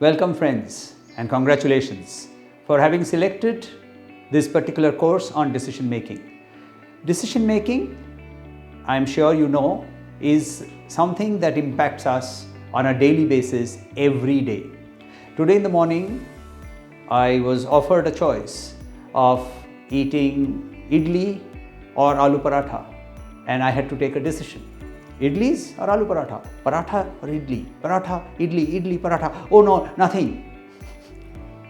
Welcome friends, and congratulations for having selected this particular course on decision making. Decision making, I am sure you know, is something that impacts us on a daily basis every day. Today in the morning, I was offered a choice of eating idli or aloo paratha, and I had to take a decision. Idlis or aloo paratha? Paratha or idli? Paratha, idli, paratha. Oh no, nothing.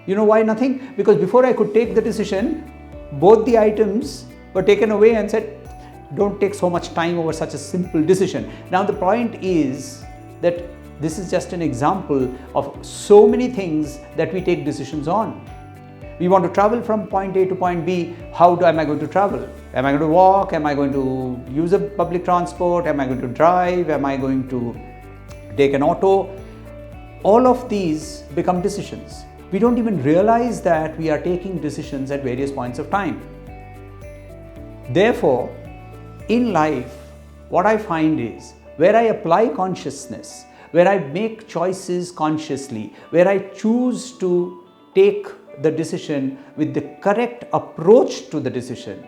You know why nothing? Because before I could take the decision, both the items were taken away and said, don't take so much time over such a simple decision. Now the point is that this is just an example of so many things that we take decisions on. We want to travel from point A to point B. How am I going to travel? Am I going to walk? Am I going to use a public transport? Am I going to drive? Am I going to take an auto? All of these become decisions. We don't even realize that we are taking decisions at various points of time. Therefore, in life, what I find is where I apply consciousness, where I make choices consciously, where I choose to take the decision with the correct approach to the decision,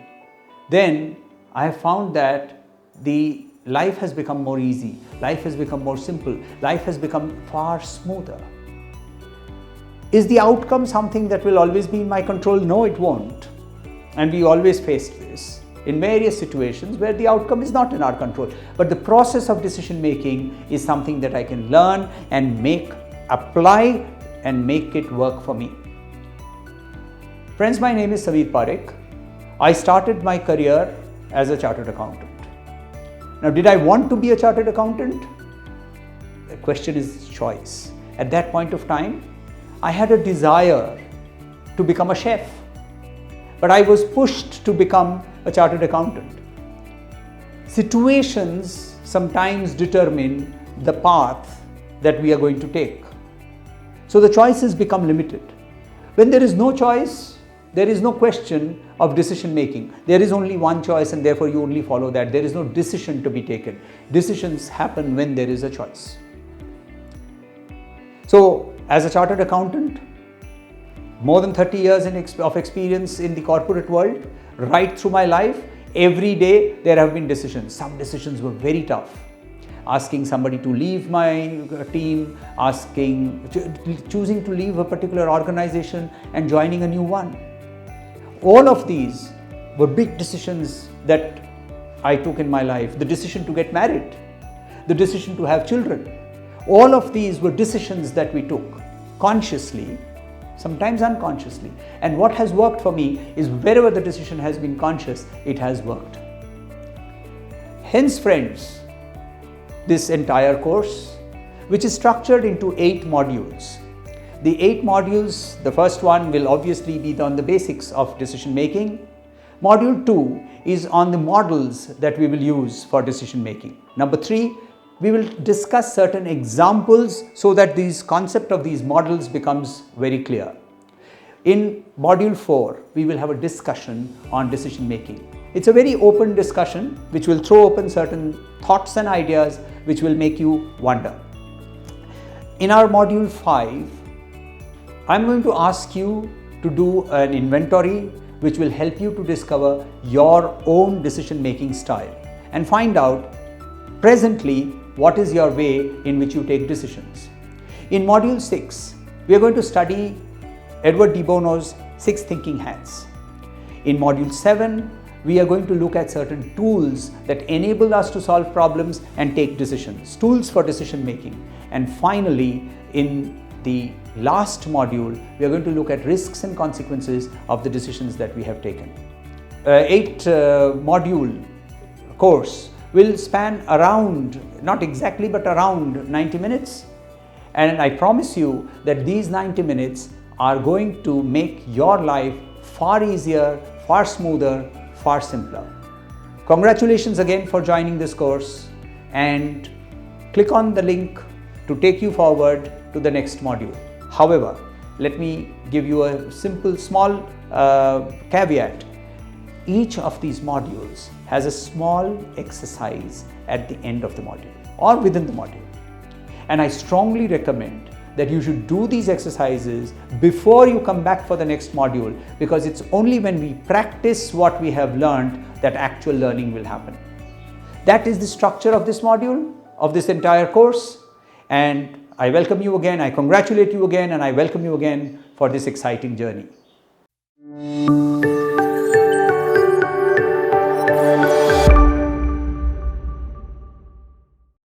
then I have found that the life has become more easy, life has become more simple, life has become far smoother. Is the outcome something that will always be in my control? No, it won't. And we always face this in various situations where the outcome is not in our control. But the process of decision making is something that I can learn and apply and make it work for me. Friends, my name is Saveer Parekh. I started my career as a chartered accountant. Now, did I want to be a chartered accountant? The question is choice. At that point of time, I had a desire to become a chef, but I was pushed to become a chartered accountant. Situations sometimes determine the path that we are going to take. So the choices become limited. When there is no choice, there is no question of decision making. There is only one choice and therefore you only follow that. There is no decision to be taken. Decisions happen when there is a choice. So as a chartered accountant, more than 30 years of experience in the corporate world, right through my life, every day there have been decisions. Some decisions were very tough. Asking somebody to leave my team, choosing to leave a particular organization and joining a new one. All of these were big decisions that I took in my life. The decision to get married, the decision to have children. All of these were decisions that we took consciously, sometimes unconsciously. And what has worked for me is wherever the decision has been conscious, it has worked. Hence, friends, this entire course, which is structured into 8 modules. The 8 modules, the first one will obviously be on the basics of decision making. Module 2 is on the models that we will use for decision making. Number 3, we will discuss certain examples so that this concept of these models becomes very clear. In module 4, we will have a discussion on decision making. It's a very open discussion which will throw open certain thoughts and ideas which will make you wonder. In our module 5, I'm going to ask you to do an inventory which will help you to discover your own decision making style and find out presently what is your way in which you take decisions. In module 6, we are going to study Edward de Bono's 6 thinking hats. In module 7, we are going to look at certain tools that enable us to solve problems and take decisions, tools for decision making. And finally, in the last module, we are going to look at risks and consequences of the decisions that we have taken. 8 module course will span around, not exactly, but around 90 minutes. And I promise you that these 90 minutes are going to make your life far easier, far smoother, far simpler. Congratulations again for joining this course, and click on the link to take you forward to the next module. However, let me give you a simple small caveat. Each of these modules has a small exercise at the end of the module or within the module. And I strongly recommend that you should do these exercises before you come back for the next module, because it's only when we practice what we have learned that actual learning will happen. That is the structure of this module, of this entire course, and I welcome you again, I congratulate you again, and I welcome you again for this exciting journey.